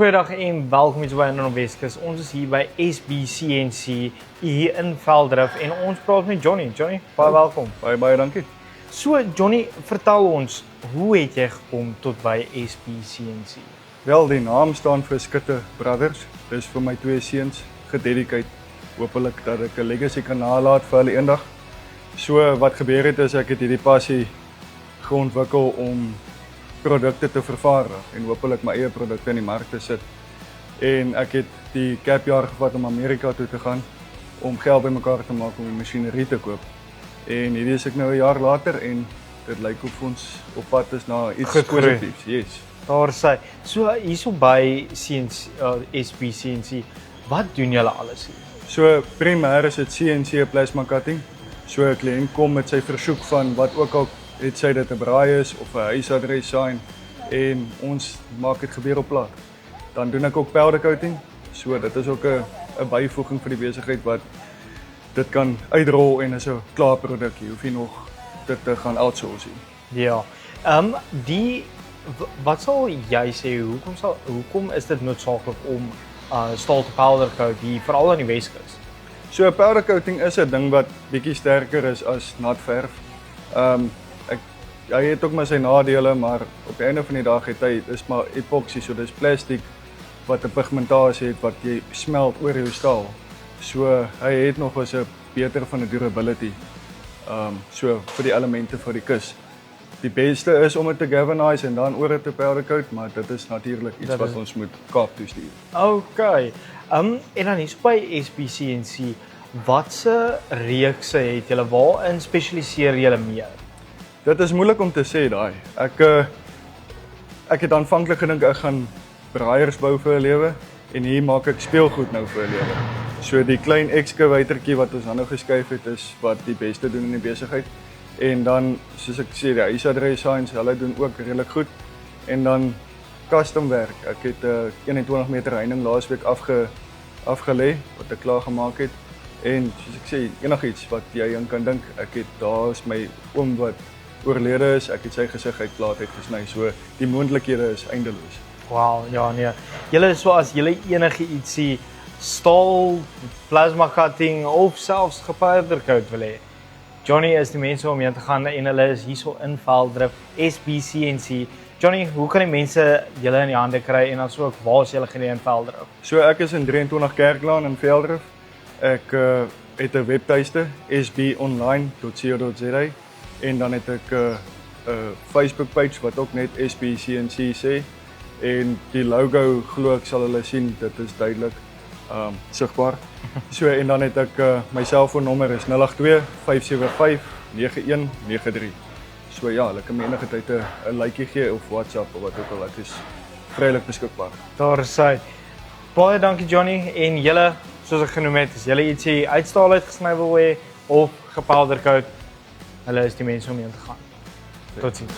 Goeiedag en welkom by in op Weskus. Ons is hier by SBCNC hier in Velddrif en ons praat met Johnny. Johnny, baie welkom. Baie dankie. So Johnny, vertel ons, hoe het jy gekom tot by SBCNC? Wel, die naam staan vir Skutte Brothers. Dis vir my twee seuns gededicate. Hoopelik dat ek 'n legacy kan nalat vir hulle eendag. So wat gebeur het is ek het hierdie passie geontwikkel om produkte te vervaardig en hoopelik my eie produkte in die mark te sit. En ek het die capjaar gevat om Amerika toe te gaan om geld bymekaar te maak om die masjinerie te koop. En hierdie is ek nou 'n jaar later en dit lyk of ons op pad is na iets positiefs. Yes. Daar sê, so hierso by SBCNC, wat doen julle alles hier? So primêr is dit CNC plasma cutting. So 'n kliënt kom met sy versoek van wat ook al het sy dit 'n braai is of 'n huisadres sign en ons maak dit gebeur op plaat. Dan doen ek ook powder coating. So dit is ook 'n byvoeging vir die besigheid wat dit kan uitrol en is 'n klaar produk. Jy hoef nie nog dit te gaan outsource nie. Ja. Wat sal jy sê, hoekom is dit noodsaaklik om staal te powder coat hier veral aan die Weskus? So powder coating is 'n ding wat bietjie sterker is as nat verf. Hy het ook maar sy nadele, maar op die einde van die dag het hy is maar epoxy, so dis plastiek wat 'n pigmentasie het wat jy smelt oor jou staal. So hy het nog eens 'n beter van 'n durability. So vir die elemente vir die kus. Die beste is om dit te galvanize en dan oor dit te powder coat, maar dit is natuurlik iets wat ons moet Kaap toe stuur. Okay. En dan hier by SBCNC, watse reekse het julle, waarin spesialiseer julle meer? Dit is moeilik om te sê daai. Ek het aanvanklik gedink ek gaan braaiers bou vir 'n lewe en hier maak ek speelgoed nou vir 'n lewe. So die klein excavatortjie wat ons nou geskuif het is wat die beste doen in die besigheid. En dan soos ek sê, die huisadres signs, hulle doen ook redelik goed. En dan custom werk. Ek het 21 meter heining laasweek afgelê wat ek klaar gemaak het. En soos ek sê, enigiets wat jy aan kan dink, daar's my oom wat oorlede is, ek het sy gesig uit plaat uitgesny, so die moontlikhede is eindeloos. Wow, ja nee. Julle is so as julle enige ietsie staal, plasma cutting of selfs gepowder coat wil hê. Johnny is die mense om heen te gaan en hulle is hierso in Velddrif, SBCNC. Johnny, hoe kan die mense julle in die hande kry en dan so ook waar is julle geleë in Velddrif? So ek is in 23 Kerklaan in Velddrif. Ek het 'n webtuiste sbonline.co.za en dan het ek 'n Facebook page wat ook net SBCNC sê en die logo glo ek sal hulle sien, dit is duidelik sigbaar. So en dan het ek my selfoonnommer is 082 575 9193. So ja, hulle kan my enige tyd 'n likeie gee of WhatsApp of wat ook al, ek is vrylik beskikbaar. Daar sê. Baie dankie Johnny en julle, soos ek genoem het, as julle ietsie uitstaal uitgesny wil hê of gepowder coat, hulle is die mense om heen te gaan. Totsiens.